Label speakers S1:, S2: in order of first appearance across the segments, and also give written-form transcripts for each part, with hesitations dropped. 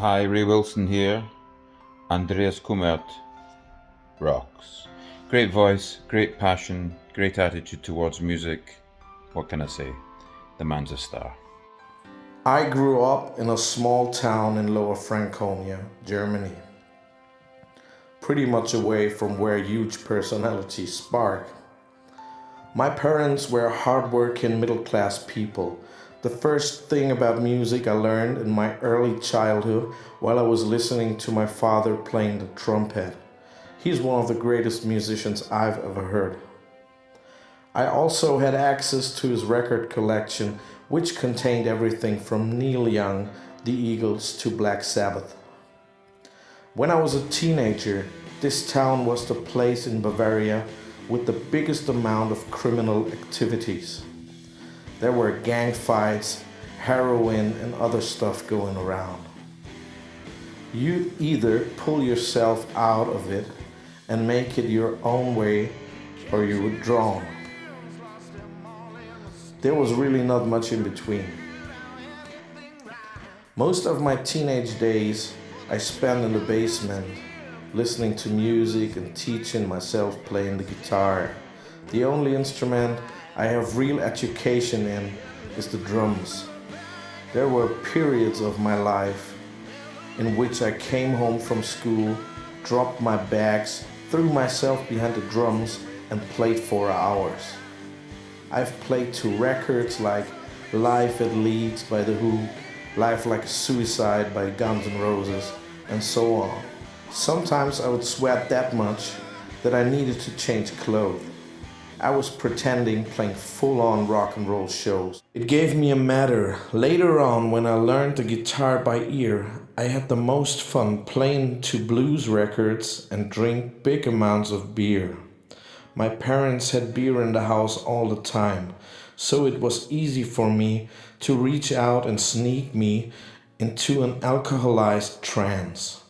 S1: Hi, Ray Wilson here. Andreas Kümmert rocks. Great voice, great passion, great attitude towards music. What can I say? The man's a star.
S2: I grew up in a small town in Lower Franconia, Germany, pretty much away from where huge personalities spark. My parents were hardworking middle class people. The first thing about music I learned in my early childhood while I was listening to my father playing the trumpet. He's one of the greatest musicians I've ever heard. I also had access to his record collection, which contained everything from Neil Young, the Eagles, to Black Sabbath. When I was a teenager, this town was the place in Bavaria with the biggest amount of criminal activities. There were gang fights, heroin, and other stuff going around. You either pull yourself out of it and make it your own way, or you would drown. There was really not much in between. Most of my teenage days I spent in the basement, listening to music and teaching myself playing the guitar. The only instrument I have real education in is the drums. There were periods of my life in which I came home from school, dropped my bags, threw myself behind the drums, and played for hours. I've played to records like Life at Leeds by The Who, Life Like a Suicide by Guns N' Roses, and so on. Sometimes I would sweat that much that I needed to change clothes. I was pretending playing full-on rock and roll shows. It gave me a matter. Later on, when I learned the guitar by ear, I had the most fun playing to blues records and drink big amounts of beer. My parents had beer in the house all the time, so it was easy for me to reach out and sneak me into an alcoholized trance.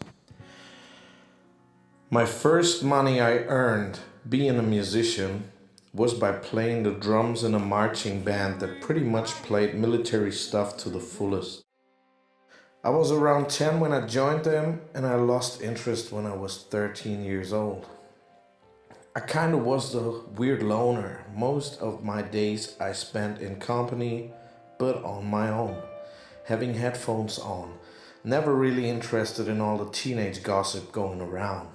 S2: My first money I earned being a musician was by playing the drums in a marching band that pretty much played military stuff to the fullest. I was around 10 when I joined them, and I lost interest when I was 13 years old. I kind of was the weird loner. Most of my days I spent in company, but on my own, having headphones on, never really interested in all the teenage gossip going around.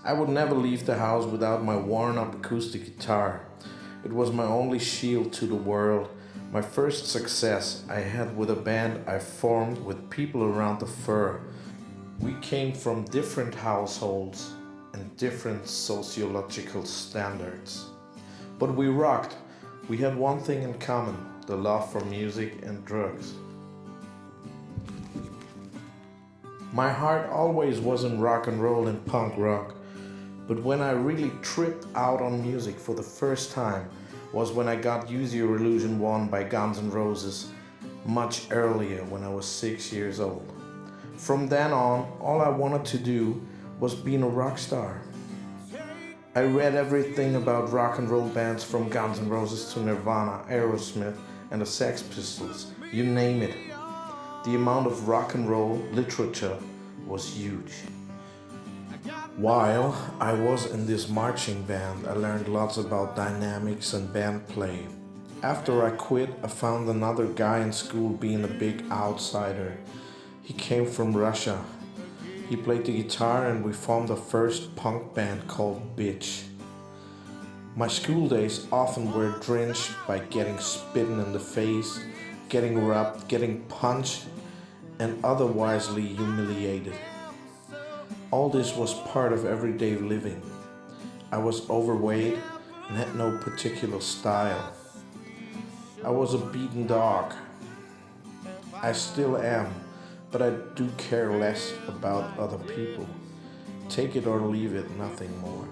S2: I would never leave the house without my worn up acoustic guitar. It was my only shield to the world. My first success I had with a band I formed with people around the fur. We came from different households and different sociological standards. But we rocked. We had one thing in common: the love for music and drugs. My heart always was in rock and roll and punk rock. But when I really tripped out on music for the first time was when I got Use Your Illusion 1 by Guns N' Roses much earlier, when I was 6 years old. From then on, all I wanted to do was being a rock star. I read everything about rock and roll bands from Guns N' Roses to Nirvana, Aerosmith, and the Sex Pistols, you name it. The amount of rock and roll literature was huge. While I was in this marching band, I learned lots about dynamics and band play. After I quit, I found another guy in school being a big outsider. He came from Russia. He played the guitar and we formed a first punk band called Bitch. My school days often were drenched by getting spitting in the face, getting rubbed, getting punched, and otherwisely humiliated. All this was part of everyday living. I was overweight and had no particular style. I was a beaten dog. I still am, but I do care less about other people. Take it or leave it, nothing more.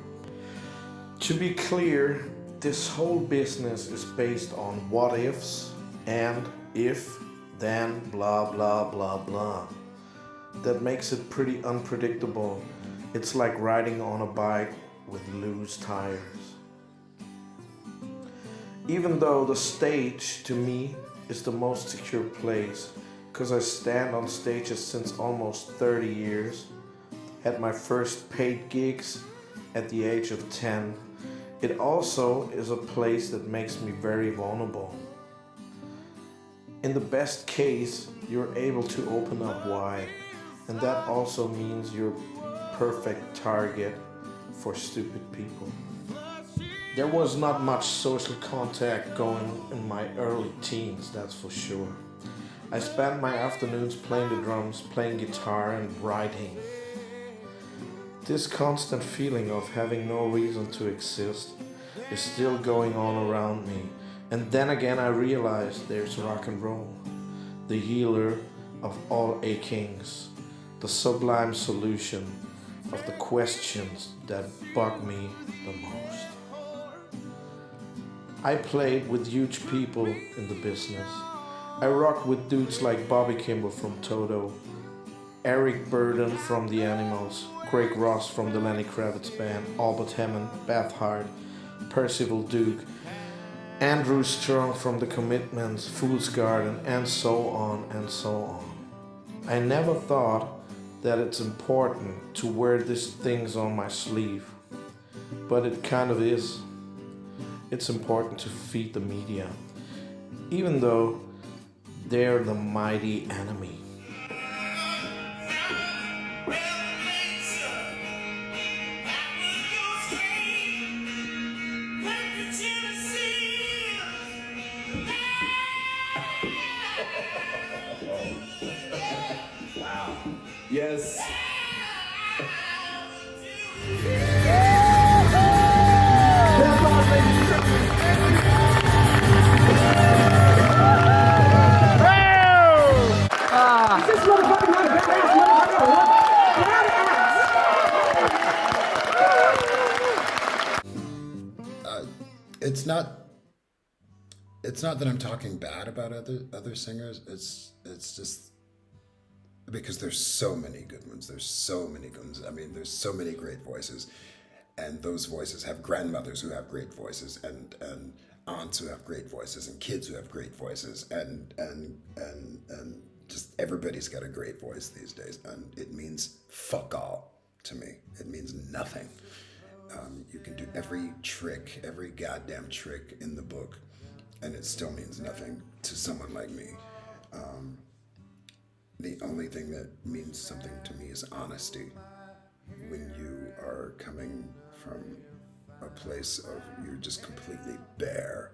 S2: To be clear, this whole business is based on what ifs and if, then, blah, blah, blah, blah. That makes it pretty unpredictable. It's like riding on a bike with loose tires. Even though the stage, to me, is the most secure place, because I stand on stages since almost 30 years. Had my first paid gigs at the age of 10. It also is a place that makes me very vulnerable. In the best case, you're able to open up wide, and that also means you're perfect target for stupid people. There was not much social contact going in my early teens, that's for sure. I spent my afternoons playing the drums, playing guitar, and writing. This constant feeling of having no reason to exist is still going on around me. And then again, I realized there's rock and roll, the healer of all achings, the sublime solution of the questions that bug me the most. I played with huge people in the business. I rocked with dudes like Bobby Kimball from Toto, Eric Burden from The Animals, Craig Ross from the Lenny Kravitz Band, Albert Hammond, Beth Hart, Percival Duke, Andrew Strong from The Commitments, Fool's Garden, and so on and so on. I never thought that it's important to wear these things on my sleeve, but it kind of is. It's important to feed the media, even though they're the mighty enemy.
S3: Yes.
S4: This motherfucker not a badass motherfucker. Badass.
S5: It's not that I'm talking bad about other singers. It's just because there's so many good ones. There's so many good ones. I mean, there's so many great voices, and those voices have grandmothers who have great voices, and aunts who have great voices, and kids who have great voices, and just everybody's got a great voice these days, and it means fuck all to me. It means nothing. You can do every trick, every goddamn trick in the book, and it still means nothing to someone like me. The only thing that means something to me is honesty. When you are coming from a place of you're just completely bare,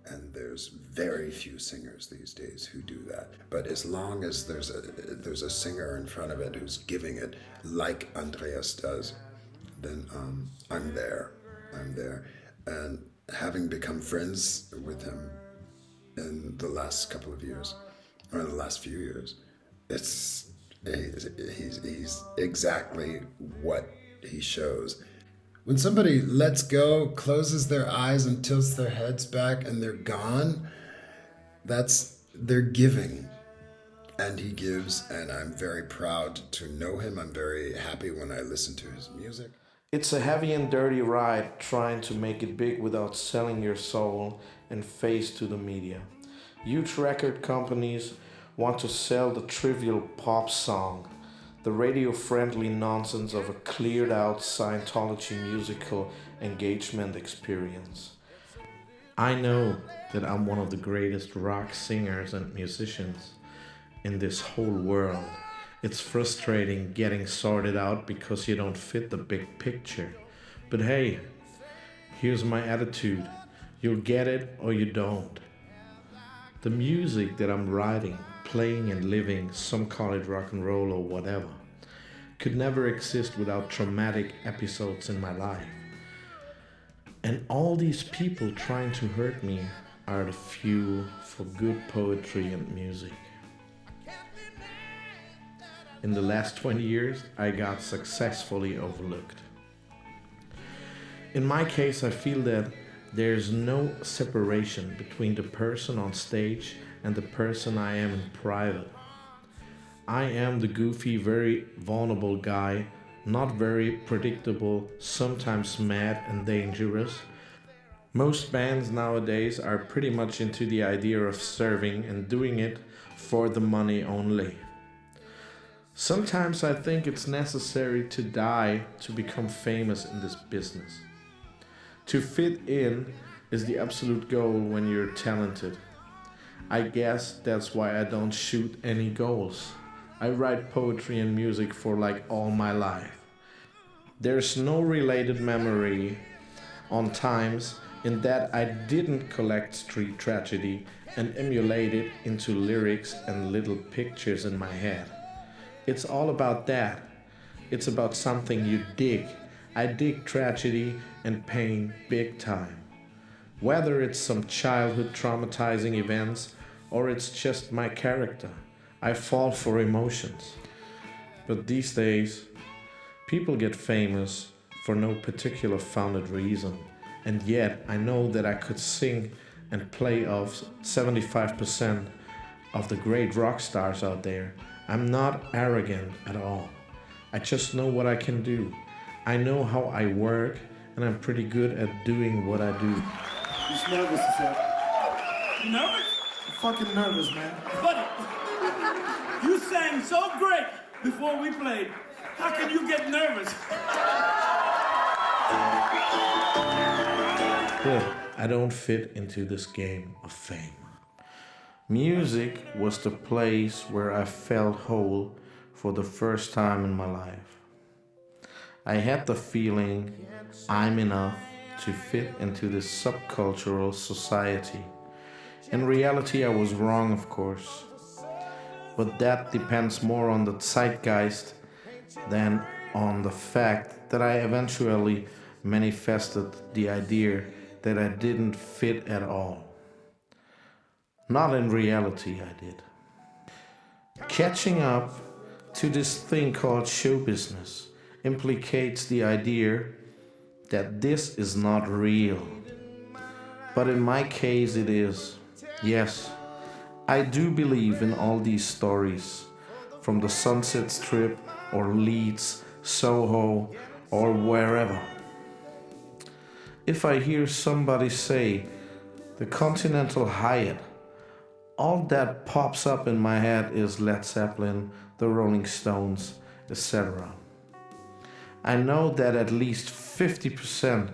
S5: and there's very few singers these days who do that. But as long as there's a singer in front of it who's giving it like Andreas does, then I'm there. And having become friends with him in the last couple of years, or in the last few years, he's exactly what he shows. When somebody lets go, closes their eyes and tilts their heads back and they're gone, they're giving. And he gives, and I'm very proud to know him. I'm very happy when I listen to his music.
S2: It's a heavy and dirty ride trying to make it big without selling your soul and face to the media. Huge record companies want to sell the trivial pop song, the radio-friendly nonsense of a cleared-out Scientology musical engagement experience. I know that I'm one of the greatest rock singers and musicians in this whole world. It's frustrating getting sorted out because you don't fit the big picture. But hey, here's my attitude. You'll get it or you don't. The music that I'm writing, playing and living, some call it rock and roll or whatever, could never exist without traumatic episodes in my life. And all these people trying to hurt me are the fuel for good poetry and music. In the last 20 years, I got successfully overlooked. In my case, I feel that there's no separation between the person on stage and the person I am in private. I am the goofy, very vulnerable guy, not very predictable, sometimes mad and dangerous, Most bands nowadays are pretty much into the idea of serving and doing it for the money only. Sometimes I think it's necessary to die to become famous in this business. To fit in is the absolute goal when you're talented. I guess that's why I don't shoot any goals. I write poetry and music for like all my life. There's no related memory on times in that I didn't collect street tragedy and emulate it into lyrics and little pictures in my head. It's all about that. It's about something you dig. I dig tragedy and pain big time. Whether it's some childhood traumatizing events or it's just my character, I fall for emotions. But these days, people get famous for no particular founded reason. And yet, I know that I could sing and play off 75% of the great rock stars out there. I'm not arrogant at all. I just know what I can do. I know how I work, and I'm pretty good at doing what I do.
S3: He's nervous as hell.
S6: You nervous?
S3: I'm fucking nervous, man.
S6: Buddy, you sang so great before we played. How can you get nervous?
S2: But I don't fit into this game of fame. Music was the place where I felt whole for the first time in my life. I had the feeling I'm enough to fit into this subcultural society. In reality, I was wrong, of course. But that depends more on the zeitgeist than on the fact that I eventually manifested the idea that I didn't fit at all. Not in reality, I did. Catching up to this thing called show business implicates the idea that this is not real. But in my case, it is. Yes, I do believe in all these stories, from the Sunset Strip or Leeds, Soho, or wherever. If I hear somebody say the Continental Hyatt, all that pops up in my head is Led Zeppelin, the Rolling Stones, etc. I know that at least 50%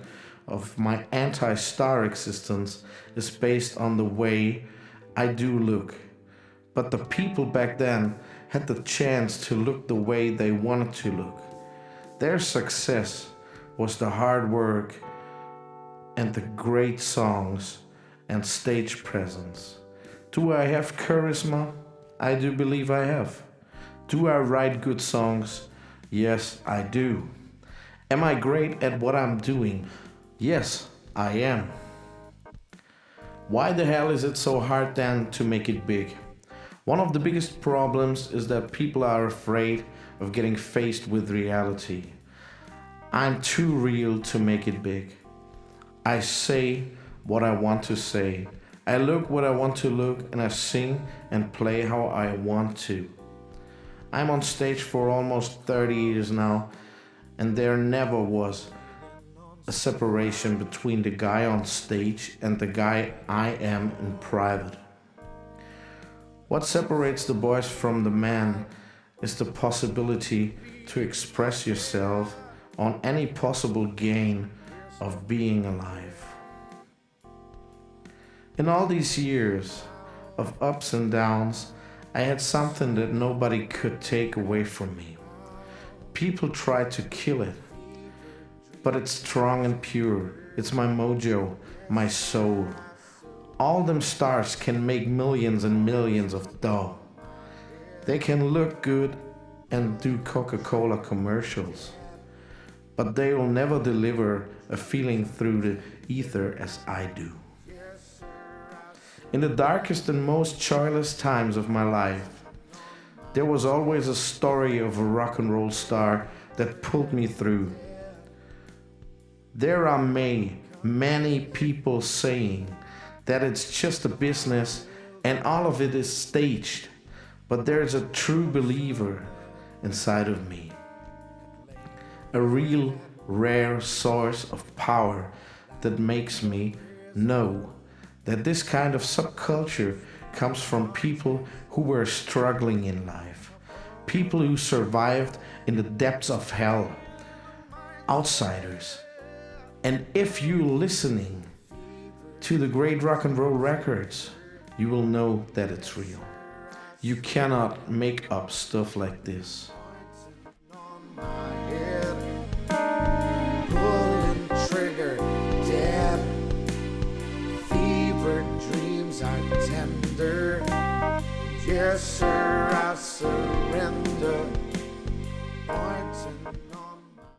S2: of my anti-star existence is based on the way I do look. But the people back then had the chance to look the way they wanted to look. Their success was the hard work and the great songs and stage presence. Do I have charisma? I do believe I have. Do I write good songs? Yes, I do. Am I great at what I'm doing? Yes, I am. Why the hell is it so hard then to make it big? One of the biggest problems is that people are afraid of getting faced with reality. I'm too real to make it big. I say what I want to say. I look what I want to look, and I sing and play how I want to. I'm on stage for almost 30 years now, and there never was a separation between the guy on stage and the guy I am in private. What separates the boys from the men is the possibility to express yourself on any possible gain of being alive. In all these years of ups and downs, I had something that nobody could take away from me. People tried to kill it, but it's strong and pure. It's my mojo, my soul. All them stars can make millions and millions of dough. They can look good and do Coca-Cola commercials, but they will never deliver a feeling through the ether as I do. In the darkest and most joyless times of my life, there was always a story of a rock and roll star that pulled me through. There are many people saying that it's just a business and all of it is staged, but there's a true believer inside of me. A real, rare source of power that makes me know that this kind of subculture comes from people who were struggling in life, people who survived in the depths of hell, outsiders. And if you're listening to the great rock and roll records, you will know that it's real. You cannot make up stuff like this.
S7: Pulling trigger, dead. Fevered dreams are tender. Yes, sir, I surrender.